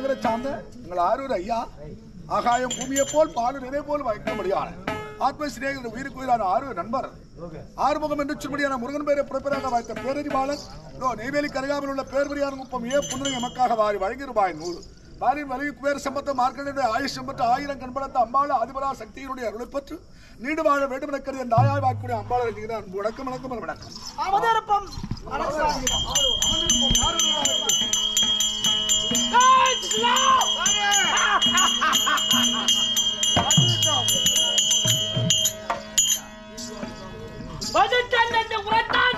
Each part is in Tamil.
நகரை சார்ந்த எங்கள் ஆரூர் ஐயா ஆகாயம் பூமியை போல் பாலும் இதே போல் வைக்கும்படியான ஆத்ம சிநேகிதர் உயிருக்கு உயிரான ஆரூர் நண்பர் ஆறுமுகம் என்று சொல்லும்படியான முருகன் பேரை புறப்பேராக வாய்த்த பேரறிவாளன் நெய்வேலி கருகாமல் உள்ள பேர்வரியான குப்பம் புன்னை எமக்காக வாரி வழங்கி ரூபாய் 100 வாரின் வலிவு குபேர சம்பத்த மார்க்கனுடைய ஆயுஷ் சம்பத்து 1000 கண்படத்த அம்பாள அதிபரா சக்தியினுடைய அருளை பெற்று நீண்டு வாழ வேண்டும் என கருதிய நாயாய் வாக்கூடிய அம்பாளருக்கு வணக்கம் வணக்கம் வணக்கம் அவதரப்பம்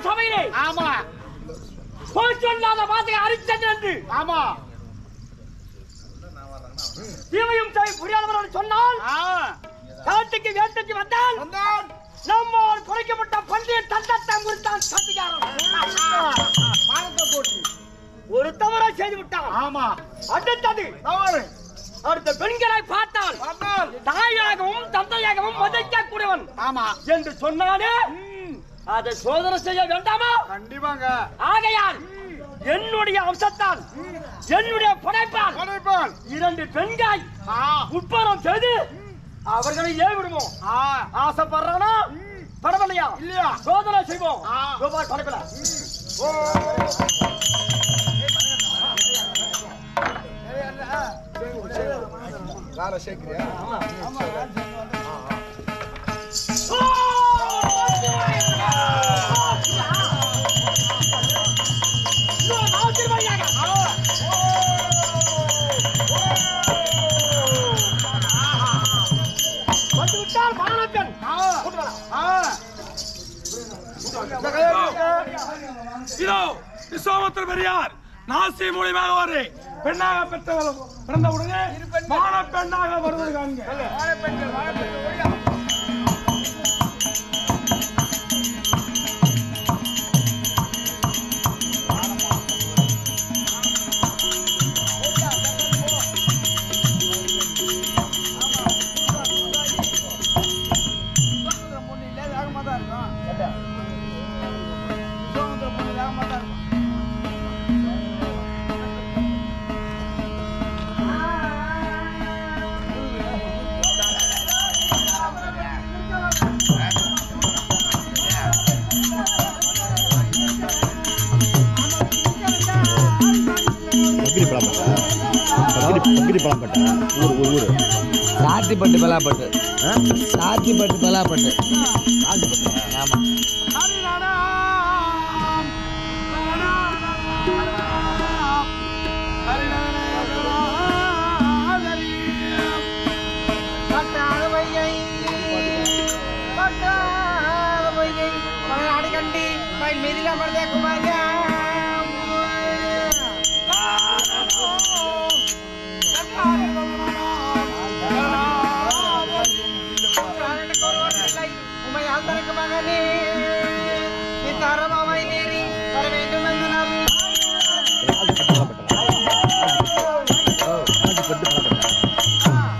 சபையிலே ஆமா சொல்லாத வாசகை அரிச்சன் என்று ஆமா தீமையும் புரியாதவர்கள் சொன்னால் காட்டுக்கு வேட்டைக்கு வந்தால் நம்மால் குறைக்கப்பட்ட பள்ளியை தந்தத்தான் குறித்தான் போட்டு ஒரு தவறை செய்து விட்டான் ஆமா அடுத்தது அடுத்த பெண்களை பார்த்தால் தாயாகவும் தந்தையாகவும் மதிக்கக்கூடியவன் ஆமா என்று சொன்னாலே அதை சோதனை செய்ய வேண்டாமா கண்டிப்பாங்க ஆகையால் என்னுடைய அம்சத்தால் என்னுடைய படைப்பால் 2 பெண்கள் உட்பரம் செய்து அவர்களை ஏவிடுவோம் ஆசைப்படுறானா பரவாயில்லையா இல்லையா சோதனை செய்வோம் படைப்பல சேர்க்கிறியா விஸ்வாமித்திர பெரியார் நாசி மூலியமாக ஒரு பெண்ணாக பெற்றவர் பிறந்தவுடனே மான பெண்ணாக வருவது காண்க சாத்திப்பட்டு பலாப்பட்டு சாத்திப்பட்டு பலாப்பட்டு ஆமா அடிக்கண்டி மீதில மருதே குமாரியா தனக்கு மகனே தரமாவை நேரி வர வேண்டும் என்று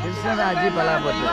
கிருஷ்ணராஜி பலாப்பட்டு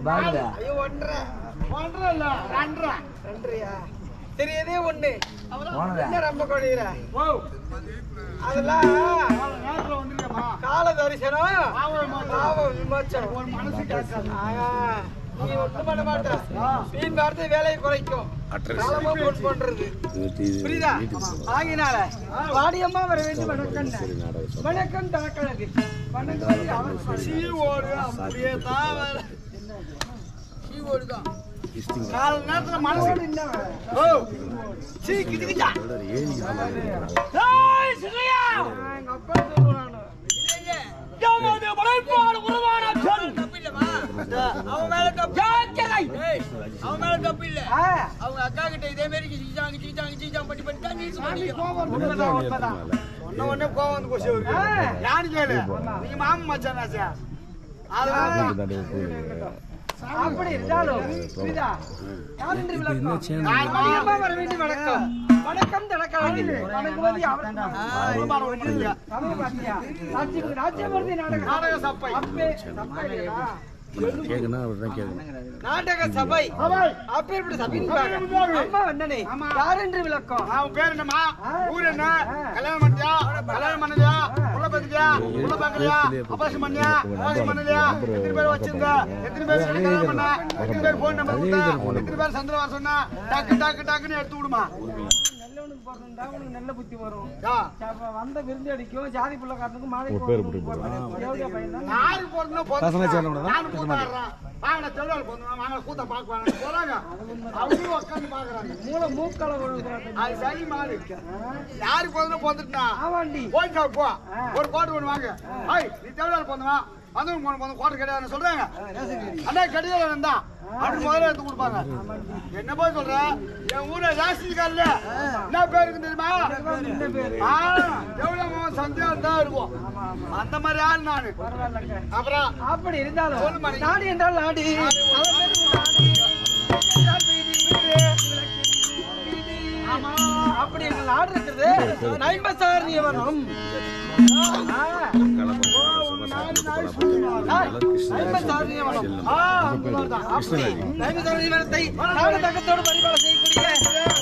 பாக்குதா ஐயோ ஒன்றரை இல்ல ரெண்டரையா தெரியதே ஒண்ணு போனதா என்ன ரொம்ப கொடியிற அதெல்லாம் கால தரிசனம் பாவ விமோச்சனம் ஒரு மனசு கேட்காது நீ ஒட்டு பண்ண மாட்ட நீ பார்த்து வேலையை குறைக்கும் காலமா போன் பண்றது புரியுதா ஆகினால வாடியம்மா வர வேண்டும் வணக்கம் வணக்கம் தனக்கழகு வணக்கம் சீவோடு அப்படியே தான் சீவோடு தான் கால நேரத்துல மனசோடு என்ன ஓ சீ கிதிகிட்டா ஏய் சிறியா எங்க அப்பா சொல்றானே யாவது மலைப்பாடு உருவான சொல் தப்பில்லமா அவன் மேல தப்பு ஏய் அவன் மேல தப்பு இல்ல அவங்க அக்கா கிட்ட இதே மாதிரி சீச்சாங்க பண்ணி நீ சொல்லி கோவம் உண்மைதான் ஒண்ணே கோவம் வந்து போச்சு யாரு கேளு நீங்க மாமா மச்சானாச்சா அப்படி இருந்தாலும் புரியுதா யாருன்ற விளக்கம் மாமா வர வேண்டிய வணக்கம் வணக்கம் தனக்காக வணங்குவது நாடக சபை நாடக சபை அப்பேற்பட்ட சபை அம்மா வந்தனே யார் என்று விளக்கம் அவன் பேர் என்னமா ஊர் என்ன கல்யாணம் பண்ணியா கல்யாணம் பண்ணலையா உள்ள பத்தியா உள்ள பாக்கலையா அபாசம் பண்ணியா அபாசம் பண்ணலையா எத்தனை பேர் வச்சிருந்த எத்தனை பேர் கல்யாணம் பண்ண எத்தனை பேர் போன் நம்பர் கொடுத்தா எத்தனை பேர் சந்திர வர சொன்னா டாக்குன்னு எடுத்து விடுமா நல்லவனுக்கு பிறந்தா உனக்கு நல்ல புத்தி வரும் வந்த விருந்து அடிக்கும் ஜாதி புள்ள காரணத்துக்கு மாலை யாரு போறதுன்னா வாங்க தெருவாள் போதும் வாங்க கூத்த பாக்குவாங்க போறாங்க அவங்க உட்காந்து பாக்குறாங்க மூளை மூக்கள அது சரி மாறி யாருக்கு போதுன்னு போந்துட்டா போய் போ ஒரு கோட்டு ஒண்ணு வாங்க நீ தெருவாள் போதுமா வந்து கோட்டை கிடையாது சொல்றாங்க அண்ணா கிடையாது இருந்தா அப்படி முதல்ல எடுத்து கொடுப்பாங்க என்ன போய் சொல்ற என் ஊர்ல ராசிக்காரல என்ன பேருக்கு தெரியுமா எவ்வளவு சந்தியா தான் இருக்கும் அந்த மாதிரி ஆள் நானு அப்புறம் அப்படி இருந்தாலும் நாடு என்றால் நாடு அப்படி எங்கள் நாடு இருக்கிறது நைம்பசார் நியமனம் செய்யக்கூடிய